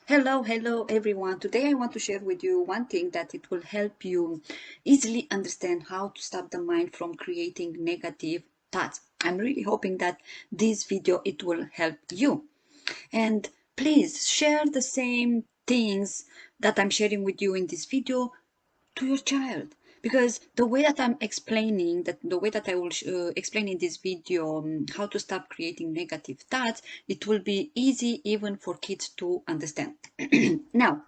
Hello everyone. Today I want to share with you one thing that it will help you easily understand how to stop the mind from creating negative thoughts. I'm really hoping that this video it will help you. And please share the same things that I'm sharing with you in this video to your child, because the way that I'm explaining that the way that I will explain in this video how to stop creating negative thoughts, it will be easy even for kids to understand. Now,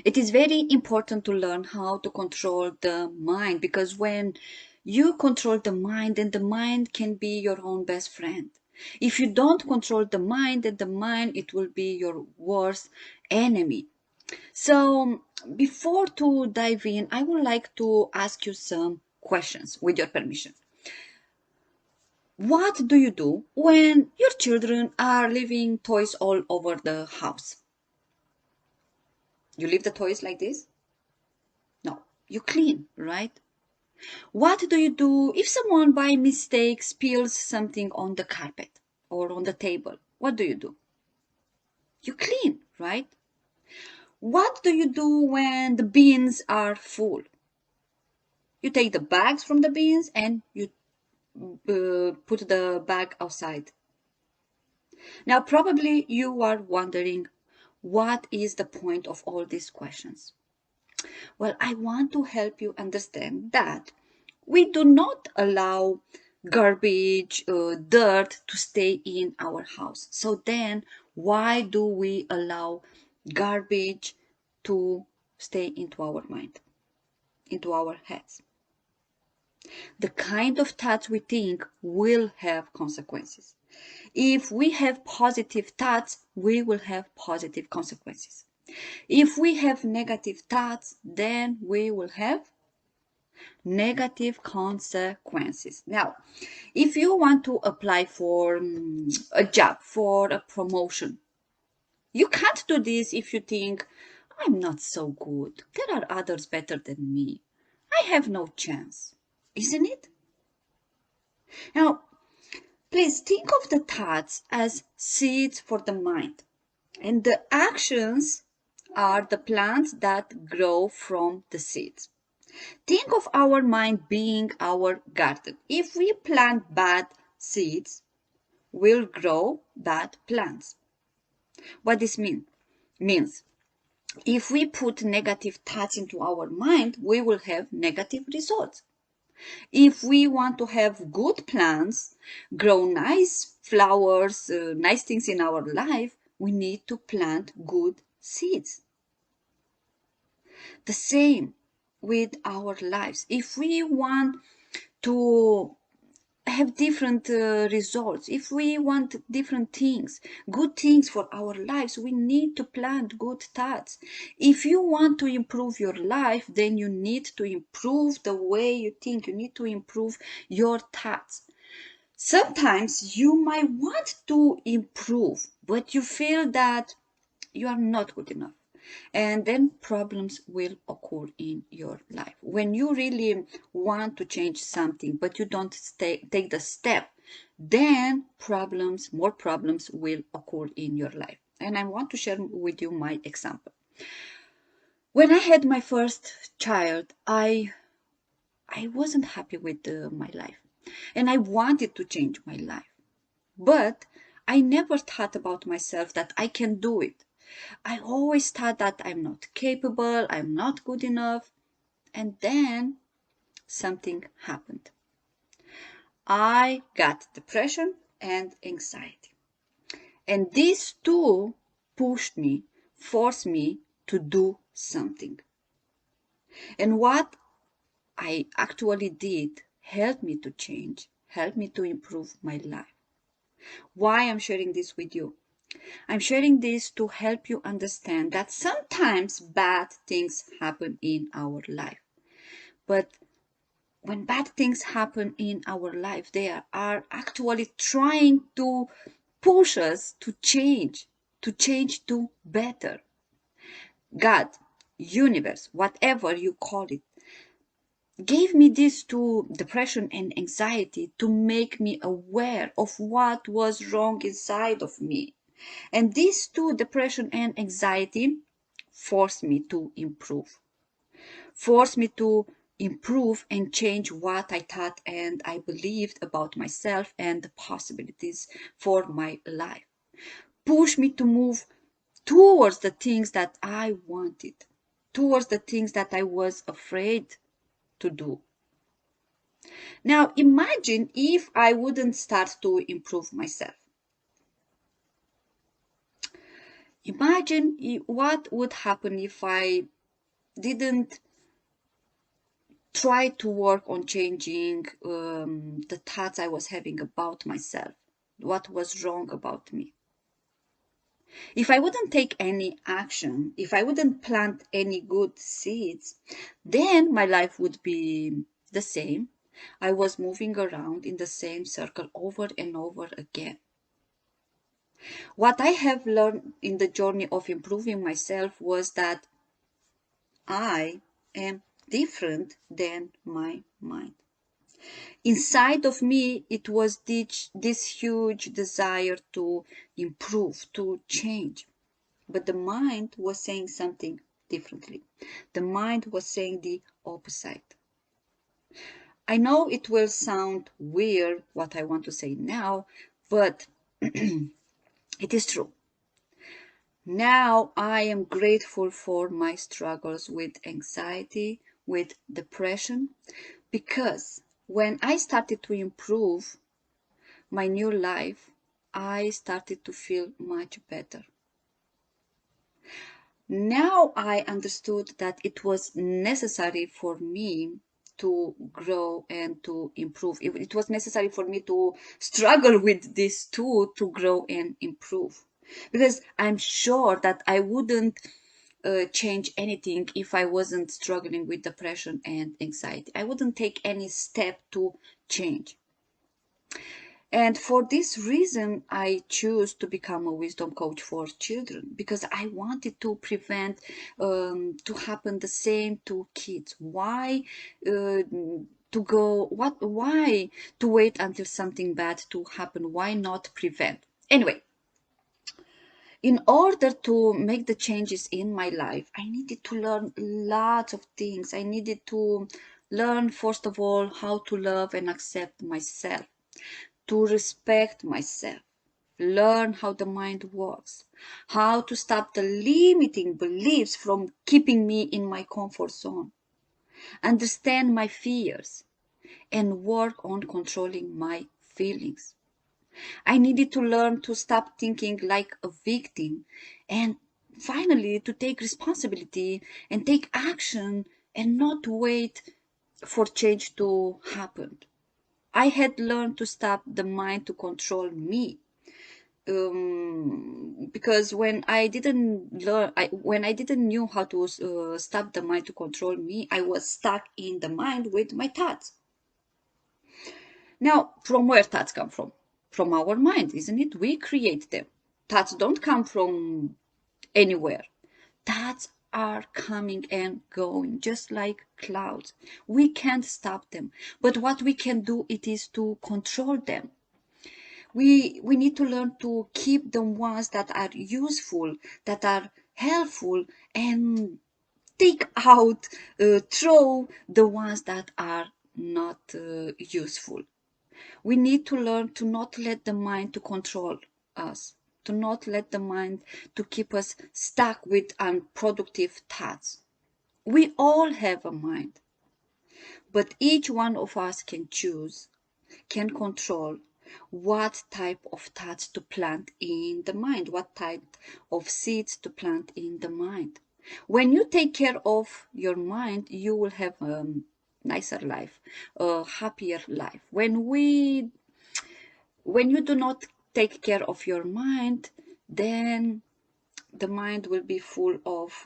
it is very important to learn how to control the mind, because when you control the mind, then the mind can be your own best friend. If you don't control the mind, then the mind it will be your worst enemy. So before to dive in, I would like to ask you some questions with your permission. What do you do when your children are leaving toys all over the house? You leave the toys like this? No, you clean, right? What do you do if someone by mistake spills something on the carpet or on the table? What do you do? You clean, right? What do you do when the bins are full? You take the bags from the bins and you put the bag outside. Now, probably you are wondering, what is the point of all these questions? Well, I want to help you understand that we do not allow garbage, dirt to stay in our house. So then, why do we allow garbage to stay into our mind, into our heads? The kind of thoughts we think will have consequences. If we have positive thoughts, we will have positive consequences. If we have negative thoughts, then we will have negative consequences. Now, if you want to apply for a job, for a promotion, you can't do this if you think, I'm not so good. There are others better than me. I have no chance. Isn't it? Now, please think of the thoughts as seeds for the mind, and the actions are the plants that grow from the seeds. Think of our mind being our garden. If we plant bad seeds, we'll grow bad plants. What this means, if we put negative thoughts into our mind, we will have negative results. If we want to have good plants, grow nice flowers, nice things in our life, we need to plant good seeds. The same with our lives. If we want to have different results, if we want different things, good things for our lives, we need to plant good thoughts. If you want to improve your life, then you need to improve the way you think. You need to improve your thoughts. Sometimes you might want to improve, but you feel that you are not good enough, and then problems will occur in your life. When you really want to change something but you don't take the step, then more problems will occur in your life. And I want to share with you my example. When I had my first child, I wasn't happy with my life, and I wanted to change my life, but I never thought about myself that I can do it. I always thought that I'm not capable, I'm not good enough. And then something happened. I got depression and anxiety. And these two pushed me, forced me to do something. And what I actually did helped me to change, helped me to improve my life. Why I'm sharing this with you? I'm sharing this to help you understand that sometimes bad things happen in our life. But when bad things happen in our life, they are actually trying to push us to change to better. God, universe, whatever you call it, gave me this to depression and anxiety to make me aware of what was wrong inside of me. And these two, depression and anxiety, forced me to improve. Forced me to improve and change what I thought and I believed about myself and the possibilities for my life. Pushed me to move towards the things that I wanted, towards the things that I was afraid to do. Now, imagine if I wouldn't start to improve myself. Imagine what would happen if I didn't try to work on changing the thoughts I was having about myself, what was wrong about me. If I wouldn't take any action, if I wouldn't plant any good seeds, then my life would be the same. I was moving around in the same circle over and over again. What I have learned in the journey of improving myself was that I am different than my mind. Inside of me, it was this huge desire to improve, to change. But the mind was saying something differently. The mind was saying the opposite. I know it will sound weird what I want to say now, but it is true. Now I am grateful for my struggles with anxiety, with depression, because when I started to improve my new life, I started to feel much better. Now I understood that it was necessary for me to grow and to improve. It was necessary for me to struggle with these two to grow and improve. Because I'm sure that I wouldn't change anything if I wasn't struggling with depression and anxiety. I wouldn't take any step to change. And for this reason, I choose to become a wisdom coach for children because I wanted to prevent to happen the same to kids. Why to go? What? Why to wait until something bad to happen? Why not prevent? Anyway, in order to make the changes in my life, I needed to learn lots of things. I needed to learn, first of all, how to love and accept myself, to respect myself, learn how the mind works, how to stop the limiting beliefs from keeping me in my comfort zone, understand my fears, and work on controlling my feelings. I needed to learn to stop thinking like a victim and finally to take responsibility and take action and not wait for change to happen. I had learned to stop the mind to control me. Because when I didn't learn, when I didn't knew how to stop the mind to control me, I was stuck in the mind with my thoughts. Now, from where thoughts come from? From our mind, isn't it? We create them. Thoughts don't come from anywhere. Thoughts are coming and going, just like clouds. We can't stop them. But what we can do it is to control them. We need to learn to keep the ones that are useful, that are helpful, and take out, throw the ones that are not useful. We need to learn to not let the mind to control us, to not let the mind to keep us stuck with unproductive thoughts. We all have a mind, but each one of us can choose, can control what type of thoughts to plant in the mind, what type of seeds to plant in the mind. When you take care of your mind, you will have a nicer life, a happier life. When you do not take care of your mind, then the mind will be full of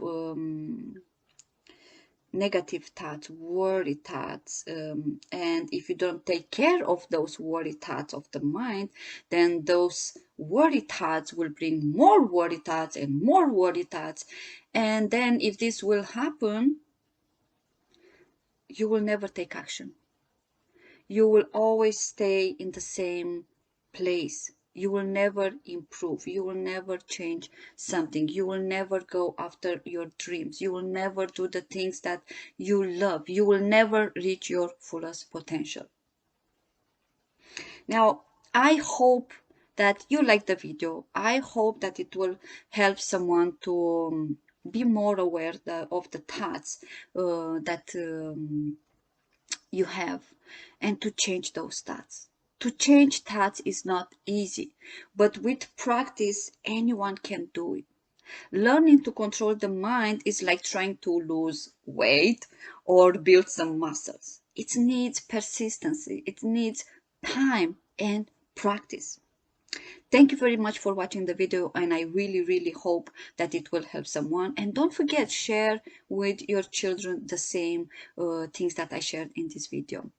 negative thoughts, worry thoughts. And if you don't take care of those worry thoughts of the mind, then those worry thoughts will bring more worry thoughts and more worry thoughts. And then if this will happen, you will never take action. You will always stay in the same place. You will never improve. You will never change something. You will never go after your dreams. You will never do the things that you love. You will never reach your fullest potential. Now, I hope that you like the video. I hope that it will help someone to be more aware of the thoughts that you have, and to change those thoughts. To change thoughts is not easy, but with practice, anyone can do it. Learning to control the mind is like trying to lose weight or build some muscles. It needs persistency, it needs time and practice. Thank you very much for watching the video, and I really hope that it will help someone. And don't forget, share with your children the same things that I shared in this video.